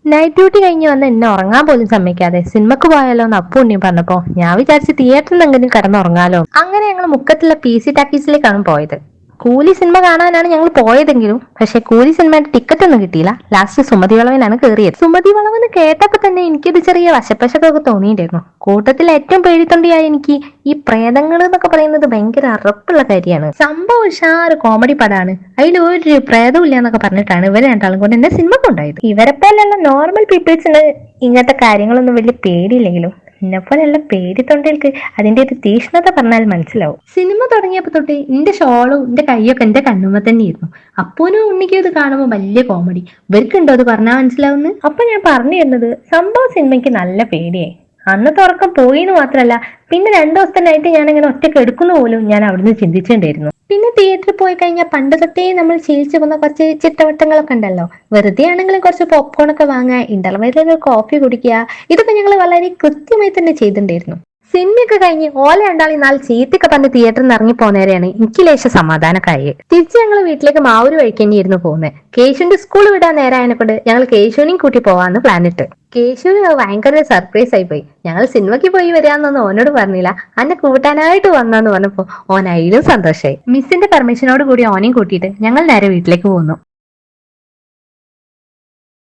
Night duty കഴിഞ്ഞ് വന്ന് എന്നെ ഉറങ്ങാൻ പോലും സമ്മതിക്കാതെ സിനിമക്ക് പോയാലോ എന്ന് അപ്പു ഉണ്ണി പറഞ്ഞപ്പോ ഞാൻ വിചാരിച്ച് തിയേറ്ററിൽ നിന്നെങ്കിലും കിടന്നുറങ്ങാലോ. അങ്ങനെ ഞങ്ങൾ മുക്കത്തുള്ള PC ടാക്കീസിലേക്കാണ് പോയത്. കൂലി സിനിമ കാണാനാണ് ഞങ്ങൾ പോയതെങ്കിലും പക്ഷെ കൂലി സിനിമയുടെ ടിക്കറ്റ് ഒന്നും കിട്ടിയില്ല. ലാസ്റ്റ് സുമതി വളവിനാണ് കയറിയത്. സുമതി വളവെന്ന് കേട്ടപ്പോ തന്നെ എനിക്കിത് ചെറിയ വശപ്പശക്കൊക്കെ തോന്നിയിട്ടായിരുന്നു. കൂട്ടത്തിൽ ഏറ്റവും പേടിത്തൊണ്ടിയായ എനിക്ക് ഈ പ്രേതങ്ങൾ എന്നൊക്കെ പറയുന്നത് ഭയങ്കര അറപ്പുള്ള കാര്യമാണ്. സംഭവം ഉഷാറ് കോമഡി പടാണ്. അതിൽ ഒരു പ്രേതവും ഇല്ല എന്നൊക്കെ പറഞ്ഞിട്ടാണ് ഇവർ രണ്ടാളും കൊണ്ട് എന്നെ സിനിമ കൊണ്ടായത്. ഇവരെ പോലുള്ള നോർമൽ പീപ്പിൾസിന് ഇങ്ങനത്തെ കാര്യങ്ങളൊന്നും വലിയ പേടിയില്ലെങ്കിലും എന്നെപ്പോലെയുള്ള പേടി തൊണ്ടകൾക്ക് അതിന്റെ ഒരു തീഷ്ണത പറഞ്ഞാൽ മനസ്സിലാവും. സിനിമ തുടങ്ങിയപ്പോ തൊട്ട് എന്റെ ഷോളും എന്റെ കൈയൊക്കെ എന്റെ കണ്ണുമ്പോ തന്നെയായിരുന്നു. അപ്പൂനും ഉണ്ണിക്കും ഇത് കാണുമ്പോൾ വലിയ കോമഡി. ഇവർക്കുണ്ടോ അത് പറഞ്ഞാൽ മനസ്സിലാവുന്നു. അപ്പൊ ഞാൻ പറഞ്ഞു തരുന്നത് സംഭവം സിനിമയ്ക്ക് നല്ല പേടിയായി. അന്നത്തെ ഉറക്കം പോയിന്ന് മാത്രല്ല, പിന്നെ 2 ദിവസത്തിനായിട്ട് ഞാൻ ഇങ്ങനെ ഒറ്റയ്ക്ക് എടുക്കുന്ന പോലും ഞാൻ അവിടുന്ന് ചിന്തിച്ചിട്ടുണ്ടായിരുന്നു. പിന്നെ തിയേറ്ററിൽ പോയി കഴിഞ്ഞാൽ പണ്ട് തൊട്ടേ നമ്മൾ ശീലിച്ചു പോകുന്ന കുറച്ച് ചിട്ടവട്ടങ്ങളൊക്കെ ഉണ്ടല്ലോ. വെറുതെ ആണെങ്കിലും കുറച്ച് പോപ്കോൺ ഒക്കെ വാങ്ങുക, ഇന്റർവെല്ലിൽ ഒരു കോഫി കുടിക്കുക, ഇതൊക്കെ ഞങ്ങൾ വളരെ കൃത്യമായി തന്നെ ചെയ്തിട്ടുണ്ടായിരുന്നു. സിനിമയൊക്കെ കഴിഞ്ഞ് ഓല രണ്ടാളി 4 ചീത്തൊക്കെ പറഞ്ഞ് തിയേറ്ററിൽ നിന്ന് ഇറങ്ങി പോകുന്നവരെയാണ് എനിക്ക് ലേശം സമാധാനക്കായി. തിരിച്ച് ഞങ്ങൾ വീട്ടിലേക്ക് മാവൂര് വഴിക്കന്നെയായിരുന്നു പോകുന്നത്. കേശുവിന്റെ സ്കൂൾ വിടാൻ നേരായതിനെ കൊണ്ട് ഞങ്ങൾ കേശുവിനെയും കൂട്ടി പോവാന്ന് പ്ലാൻ ഇട്ട്. കേശുവിന് ഭയങ്കര സർപ്രൈസ് ആയി പോയി. ഞങ്ങൾ സിനിമയ്ക്ക് പോയി വരാന്നൊന്നും ഓനോട് പറഞ്ഞില്ല, അന്നെ കൂട്ടാനായിട്ട് വന്നെന്ന് പറഞ്ഞപ്പോ ഓൻ അതിലും സന്തോഷമായി. മിസ്സിന്റെ പെർമിഷനോട് കൂടി ഓനെയും കൂട്ടിയിട്ട് ഞങ്ങൾ നേരെ വീട്ടിലേക്ക് പോന്നു.